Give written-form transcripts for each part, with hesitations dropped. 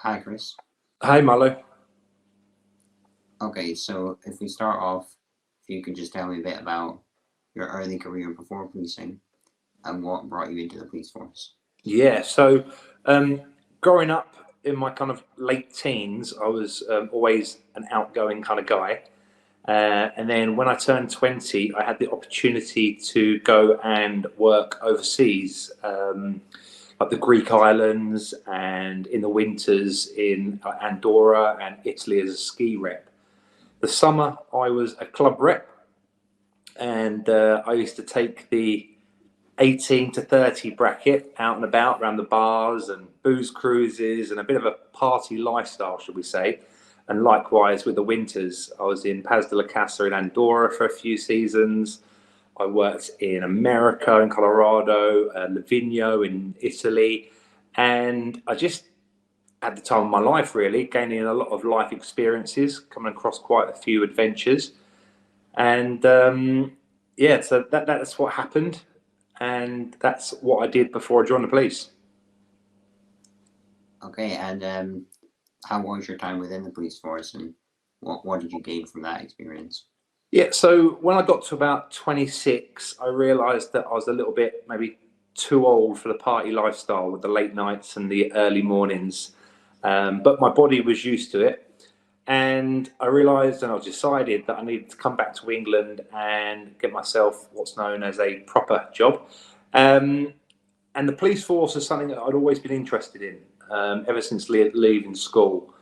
Hi, Chris. Hi, Milo. Okay, so if we start off, if you could just tell me a bit about your early career before policing and what brought you into the police force. Yeah, so um, growing up in my kind of late teens, I was always an outgoing kind of guy. And then when I turned 20, I had the opportunity to go and work overseas, like the Greek islands and in the winters in Andorra and Italy as a ski rep. The summer, I was a club rep, and I used to take the 18 to 30 bracket out and about around the bars and booze cruises and a bit of a party lifestyle, should we say. And likewise with the winters, I was in Paz de la Casa in Andorra for a few seasons. I worked in America, in Colorado, Livigno in Italy. And I just had the time of my life, really, gaining a lot of life experiences, coming across quite a few adventures. And yeah, so that's what happened, and that's what I did before I joined the police. Okay, and how was your time within the police force, and what did you gain from that experience? Yeah, so when I got to about 26, I realised that I was a little bit maybe too old for the party lifestyle with the late nights and the early mornings. But my body was used to it. And I realised and I decided that I needed to come back to England and get myself what's known as a proper job. Um, and the police force is something that I'd always been interested in ever since leaving school.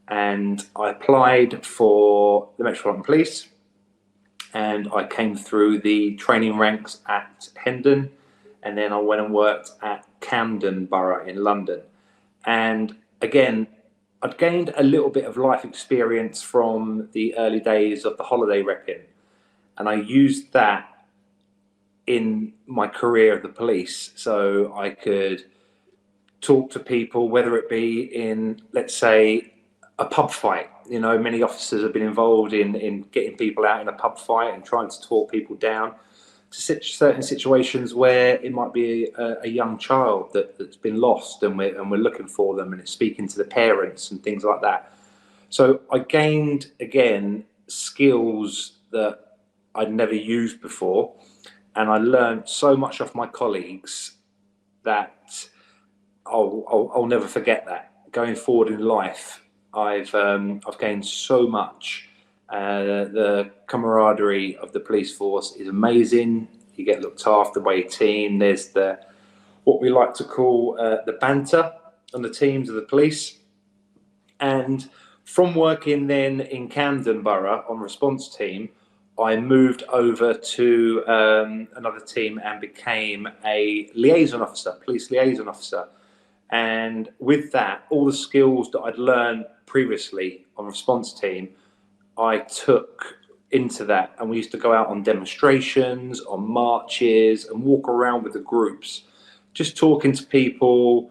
And I applied for the Metropolitan Police, and I came through the training ranks at Hendon, and then I went and worked at Camden Borough in London. And again, I'd gained a little bit of life experience from the early days of the holiday repping, and I used that in my career at the police, so I could talk to people, whether it be in, let's say, a pub fight. You know, many officers have been involved in getting people out in a pub fight and trying to talk people down to certain situations where it might be a young child that's been lost, and we're looking for them, and it's speaking to the parents and things like that. So I gained, again, skills that I'd never used before, and I learned so much off my colleagues that I'll never forget that. Going forward in life, I've gained so much. The camaraderie of the police force is amazing. You get looked after by a team. There's the what we like to call the banter on the teams of the police. And from working then in Camden Borough on response team, I moved over to another team and became a liaison officer, police liaison officer. And with that, all the skills that I'd learned previously on response team, I took into that. And we used to go out on demonstrations, on marches, and walk around with the groups, just talking to people.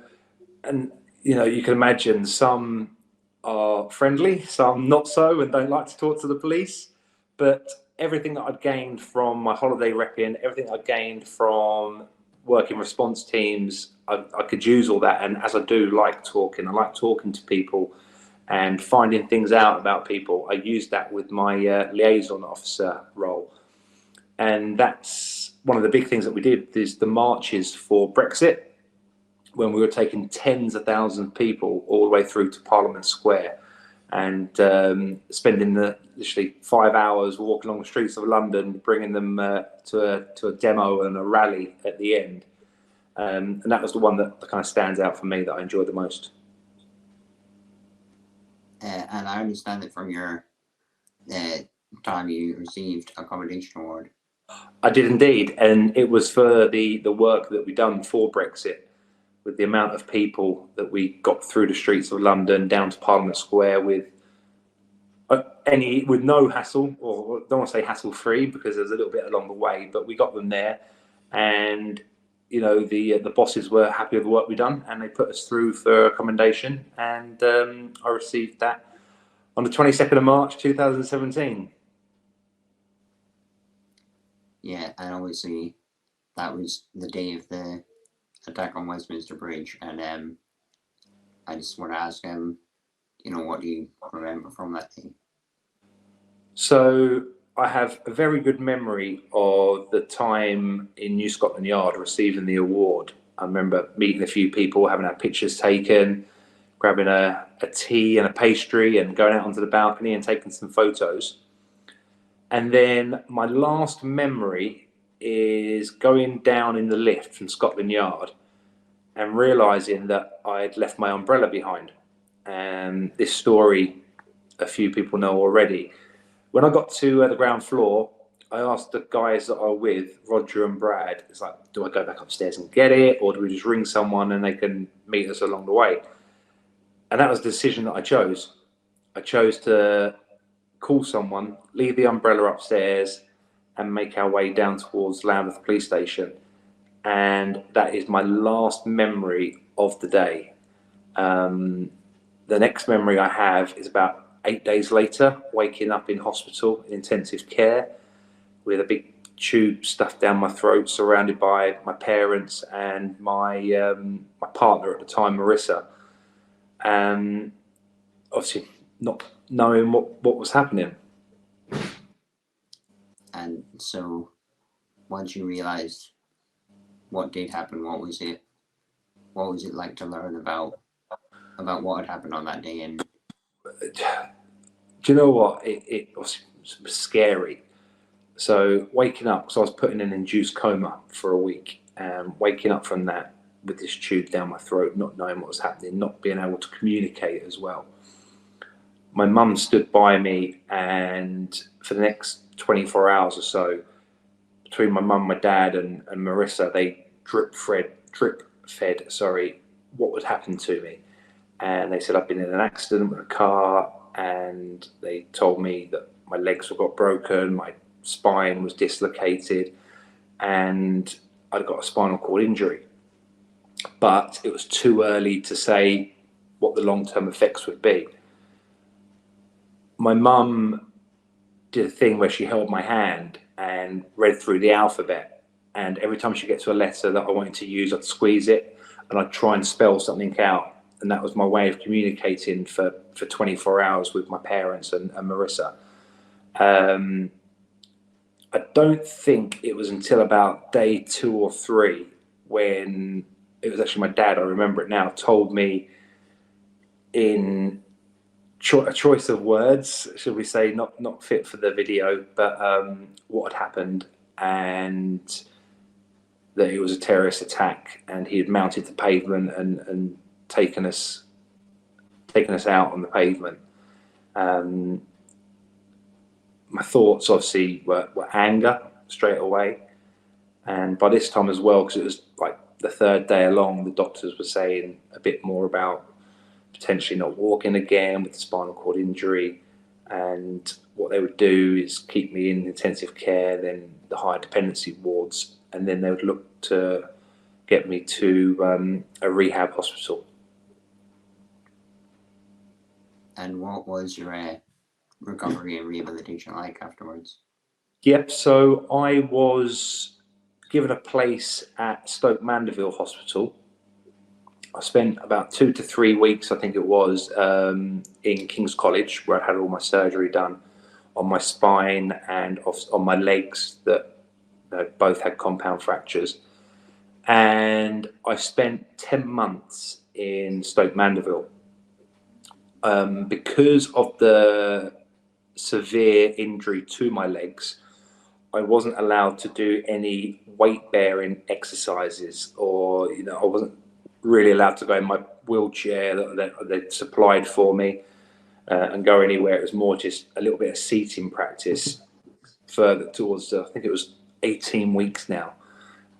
And, you know, you can imagine some are friendly, some not so, and don't like to talk to the police. But everything that I'd gained from my holiday repping, everything I'd gained from working response teams, I could use all that. And as I do like talking, I like talking to people and finding things out about people. I use that with my liaison officer role. And that's one of the big things that we did is the marches for Brexit, when we were taking tens of thousands of people all the way through to Parliament Square, and spending literally 5 hours walking along the streets of London, bringing them to a demo and a rally at the end. And that was the one that kind of stands out for me that I enjoyed the most. And I understand that from your uh, time you received a commendation award. I did indeed, and it was for the work that we done for Brexit, with the amount of people that we got through the streets of London down to Parliament Square with no hassle, or I don't want to say hassle free because there's a little bit along the way, but we got them there, and you know the bosses were happy with the work we done, and they put us through for a commendation, and I received that on the 22nd of March 2017. Yeah, and obviously that was the day of the attack on Westminster Bridge, and I just want to ask him, what do you remember from that day? So I have a very good memory of the time in New Scotland Yard receiving the award. I remember meeting a few people, having our pictures taken, grabbing a tea and a pastry and going out onto the balcony and taking some photos. And then my last memory is going down in the lift from Scotland Yard and realising that I'd left my umbrella behind. And this story, a few people know already. When I got to the ground floor, I asked the guys that I were with, Roger and Brad, it's like, do I go back upstairs and get it, or do we just ring someone and they can meet us along the way? And that was the decision that I chose. I chose to call someone, leave the umbrella upstairs, and make our way down towards Lambeth Police Station. And that is my last memory of the day. The next memory I have is about 8 days later, waking up in hospital in intensive care with a big tube stuffed down my throat, surrounded by my parents and my partner at the time, Marissa. Obviously, not knowing what was happening. And so, once you realised what did happen, what was it like to learn about what had happened on that day? And do you know what? It was scary. So waking up, so I was put in an induced coma for a week, and waking up from that with this tube down my throat, not knowing what was happening, not being able to communicate as well. My mum stood by me, and for the next 24 hours or so, between my mum, my dad, and Marissa, they drip fed, what would happen to me. And they said I'd been in an accident with a car, and they told me that my legs had got broken, my spine was dislocated, and I'd got a spinal cord injury. But it was too early to say what the long-term effects would be. My mum did a thing where she held my hand and read through the alphabet, and every time she gets to a letter that I wanted to use, I'd squeeze it and I'd try and spell something out. And that was my way of communicating for 24 hours with my parents and Marissa. I don't think it was until about day 2 or 3 when it was actually my dad, I remember it now, told me in a choice of words, should we say, not fit for the video, but what had happened, and that it was a terrorist attack, and he had mounted the pavement and taken us out on the pavement. My thoughts obviously were anger straight away, and by this time as well, because it was like the 3rd day along, the doctors were saying a bit more about potentially not walking again with the spinal cord injury, and what they would do is keep me in intensive care, then the higher dependency wards, and then they would look to get me to a rehab hospital. And what was your recovery and rehabilitation like afterwards? Yep, so I was given a place at Stoke Mandeville Hospital. I spent about 2 to 3 weeks, I think it was, in King's College, where I had all my surgery done on my spine and on my legs that both had compound fractures. And I spent 10 months in Stoke Mandeville. Because of the severe injury to my legs, I wasn't allowed to do any weight bearing exercises, or I wasn't really allowed to go in my wheelchair that they supplied for me and go anywhere. It was more just a little bit of seating practice further towards I think it was 18 weeks now,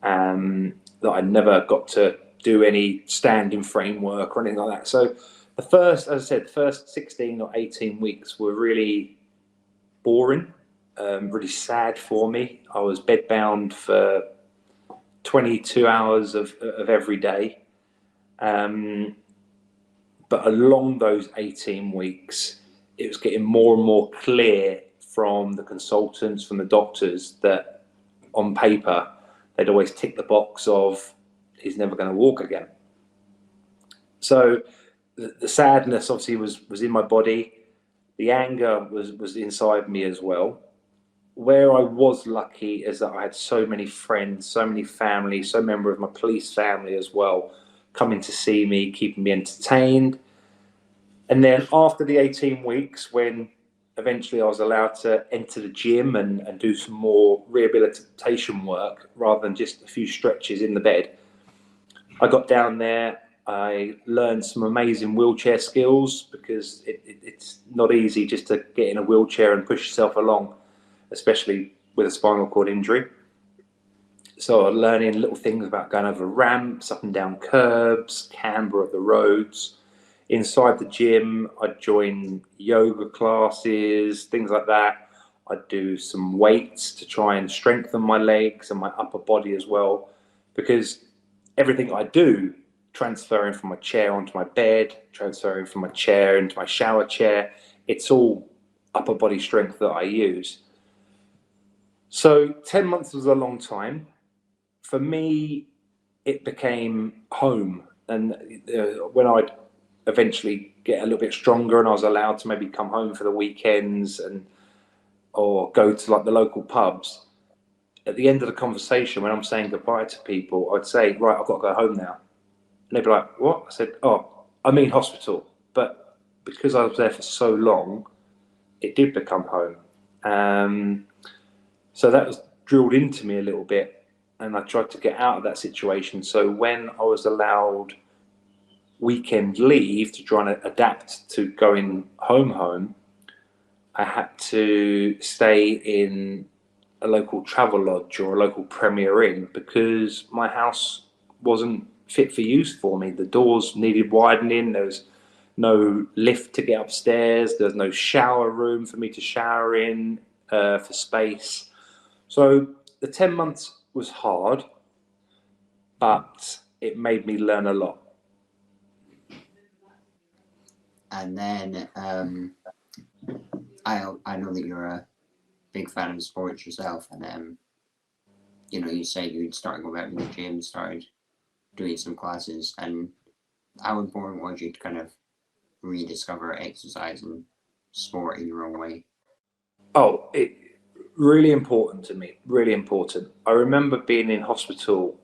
that I never got to do any standing framework or anything like that. So the first, as I said, the first 16 or 18 weeks were really boring, really sad for me. I was bedbound for 22 hours of every day. But along those 18 weeks, it was getting more and more clear from the consultants, from the doctors, that on paper, they'd always tick the box of, he's never going to walk again. So the sadness obviously was in my body. The anger was inside me as well. Where I was lucky is that I had so many friends, so many family, so many members of my police family as well, coming to see me, keeping me entertained. And then after the 18 weeks, when eventually I was allowed to enter the gym and do some more rehabilitation work rather than just a few stretches in the bed, I got down there. I learned some amazing wheelchair skills, because it's not easy just to get in a wheelchair and push yourself along, especially with a spinal cord injury. So I'm learning little things about going over ramps, up and down curbs, camber of the roads. Inside the gym, I'd join yoga classes, things like that. I'd do some weights to try and strengthen my legs and my upper body as well, because everything I do, transferring from my chair onto my bed, transferring from my chair into my shower chair, it's all upper body strength that I use. So 10 months was a long time. For me, it became home. And when I'd eventually get a little bit stronger and I was allowed to maybe come home for the weekends or go to like the local pubs, at the end of the conversation, when I'm saying goodbye to people, I'd say, right, I've got to go home now. And they'd be like, what? I said, oh, I mean hospital. But because I was there for so long, it did become home. So that was drilled into me a little bit, and I tried to get out of that situation. So when I was allowed weekend leave to try and adapt to going home, I had to stay in a local travel lodge or a local Premier Inn, because my house wasn't fit for use for me. The doors needed widening. There was no lift to get upstairs. There's no shower room for me to shower in for space. So the 10 months was hard, but it made me learn a lot. And then I know that you're a big fan of sports yourself, and you said you'd started going back to the gym, started doing some classes, and how important was it to kind of rediscover exercise and sport in your own way? Oh, it really important to me, really important. I remember being in hospital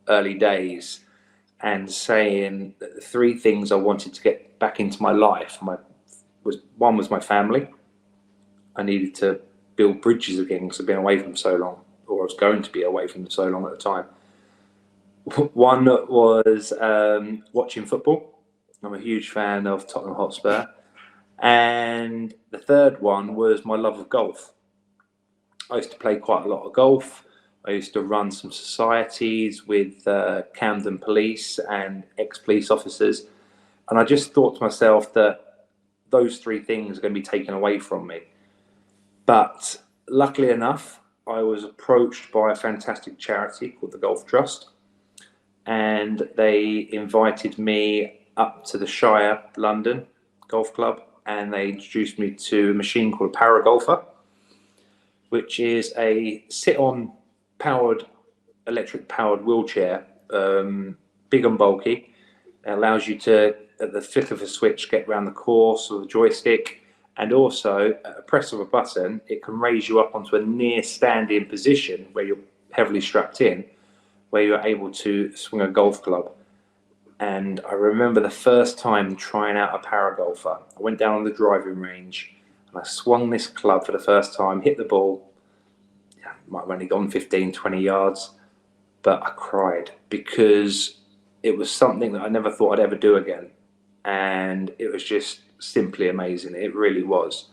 early days and saying that the three things I wanted to get back into my life one was my family. I needed to build bridges again because I'd been away from them so long, or I was going to be away from them so long at the time. One was watching football. I'm a huge fan of Tottenham Hotspur. And the third one was my love of golf. I used to play quite a lot of golf. I used to run some societies with Camden police and ex-police officers. And I just thought to myself that those three things are going to be taken away from me. But luckily enough, I was approached by a fantastic charity called the Golf Trust. And they invited me up to the Shire, London Golf Club. And they introduced me to a machine called a Paragolfer, which is a sit-on electric powered wheelchair, big and bulky. It allows you to, at the flick of a switch, get around the course with a joystick, and also at a press of a button, it can raise you up onto a near standing position where you're heavily strapped in, where you're able to swing a golf club. And I remember the first time trying out a Paragolfer. I went down on the driving range and I swung this club for the first time, hit the ball. Might have only gone 15, 20 yards, but I cried because it was something that I never thought I'd ever do again. And it was just simply amazing. It really was.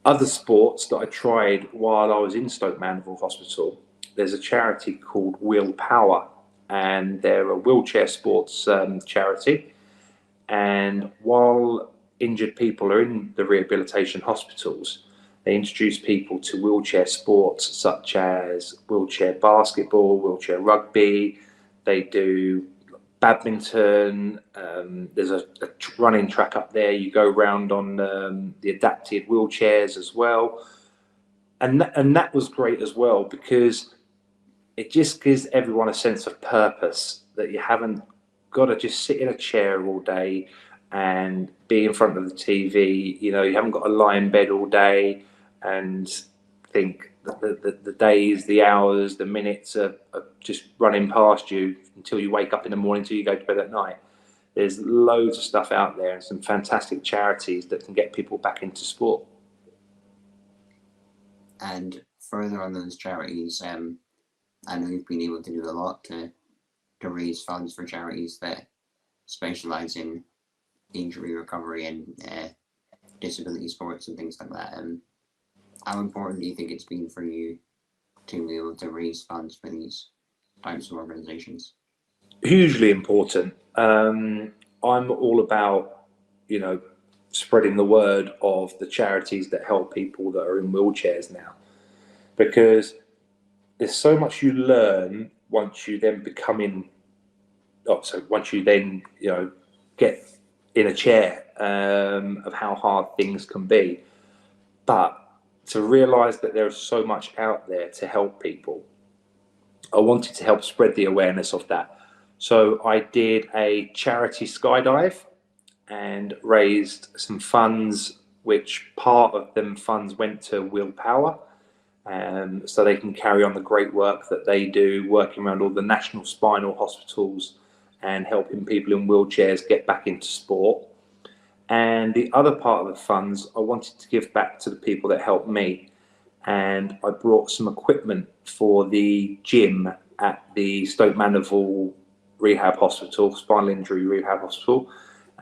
Other sports that I tried while I was in Stoke Mandeville Hospital, there's a charity called Will Power, and they're a wheelchair sports charity. And while injured people are in the rehabilitation hospitals, they introduce people to wheelchair sports such as wheelchair basketball, wheelchair rugby. They do badminton. There's a running track up there. You go round on the adapted wheelchairs as well. And that was great as well, because it just gives everyone a sense of purpose, that you haven't got to just sit in a chair all day and be in front of the TV. You know, you haven't got to lie in bed all day and think that the days, the hours, the minutes are just running past you until you wake up in the morning, until you go to bed at night. There's loads of stuff out there and some fantastic charities that can get people back into sport. And further on those charities, I know you've been able to do a lot to raise funds for charities that specialise in injury recovery and disability sports and things like that. How important do you think it's been for you to be able to raise funds for these types of organisations? Hugely important. I'm all about, you know, spreading the word of the charities that help people that are in wheelchairs now, because there's so much you learn once you then once you then, you know, get in a chair, of how hard things can be. But to realise that there is so much out there to help people, I wanted to help spread the awareness of that. So I did a charity skydive and raised some funds, which part of them funds went to Willpower, so they can carry on the great work that they do, working around all the national spinal hospitals and helping people in wheelchairs get back into sport. And the other part of the funds I wanted to give back to the people that helped me, and I brought some equipment for the gym at the Stoke Mandeville Rehab Hospital, Spinal Injury Rehab Hospital.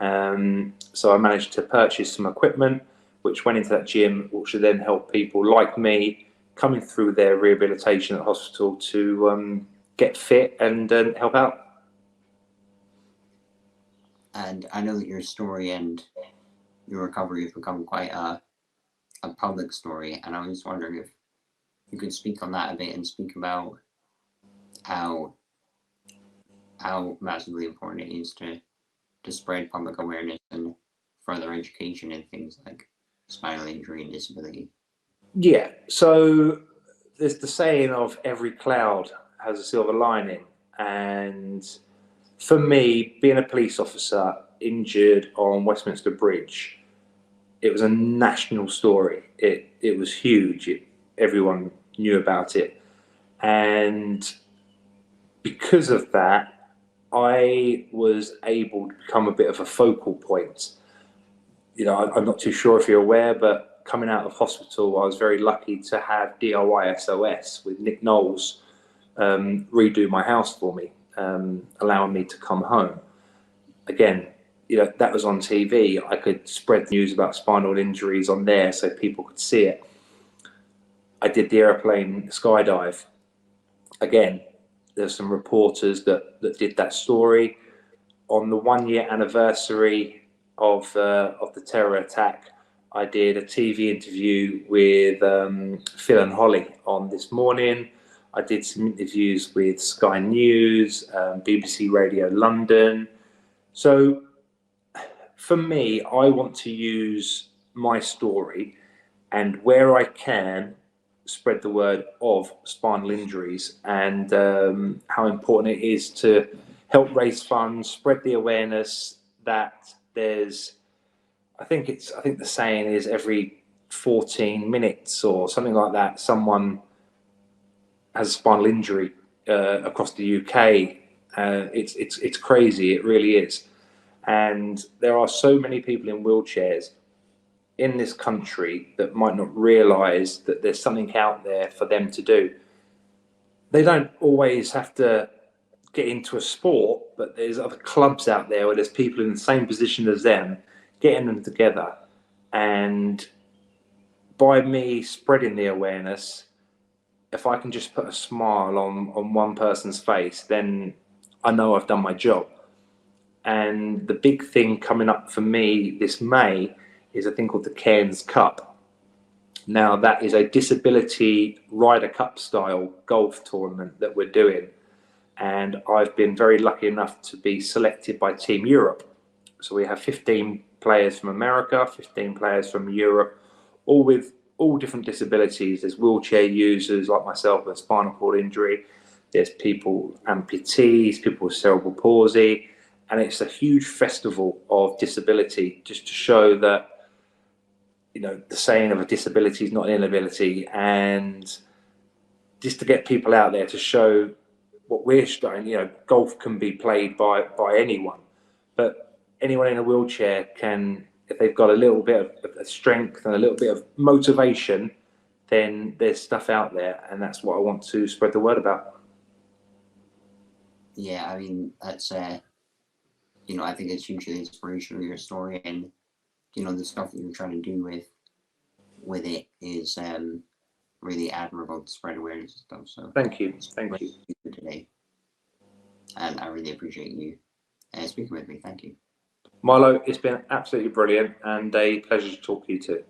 So I managed to purchase some equipment which went into that gym, which should then help people like me coming through their rehabilitation at the hospital to get fit and help out. And I know that your story and your recovery have become quite a public story, and I was wondering if you could speak on that a bit and speak about how massively important it is to spread public awareness and further education in things like spinal injury and disability. Yeah, so there's the saying of every cloud has a silver lining, and for me, being a police officer injured on Westminster Bridge, it was a national story. It was huge. Everyone knew about it, and because of that, I was able to become a bit of a focal point. You know, I'm not too sure if you're aware, but coming out of hospital, I was very lucky to have DIY SOS with Nick Knowles redo my house for me, allowing me to come home. Again, you know, that was on TV. I could spread news about spinal injuries on there so people could see it. I did the airplane skydive. Again, there's some reporters that did that story. On the 1-year anniversary of the terror attack, I did a TV interview with Phil and Holly on This Morning. I did some interviews with Sky News, BBC Radio London. So for me, I want to use my story and where I can spread the word of spinal injuries and how important it is to help raise funds, spread the awareness that there's, I think the saying is every 14 minutes or something like that, someone has a spinal injury across the UK. It's crazy, it really is. And there are so many people in wheelchairs in this country that might not realise that there's something out there for them to do. They don't always have to get into a sport, but there's other clubs out there where there's people in the same position as them, getting them together. And by me spreading the awareness, if I can just put a smile on one person's face, then I know I've done my job. And the big thing coming up for me this May is a thing called the Cairns Cup. Now, that is a disability Ryder Cup style golf tournament that we're doing. And I've been very lucky enough to be selected by Team Europe. So we have 15 players from America, 15 players from Europe, all with all different disabilities. There's wheelchair users like myself with a spinal cord injury. There's people, amputees, people with cerebral palsy. and it's a huge festival of disability, just to show that, you know, the saying of a disability is not an inability, and just to get people out there to show what we're showing. You know, golf can be played by anyone, but anyone in a wheelchair can, if they've got a little bit of strength and a little bit of motivation, then there's stuff out there, and that's what I want to spread the word about. Yeah, I mean, that's you know, I think it's hugely inspirational, your story, and you know, the stuff that you're trying to do with it is really admirable to spread awareness and stuff. So Thank you, thank you today, and I really appreciate you speaking with me. Thank you, Milo. It's been absolutely brilliant and a pleasure to talk to you too.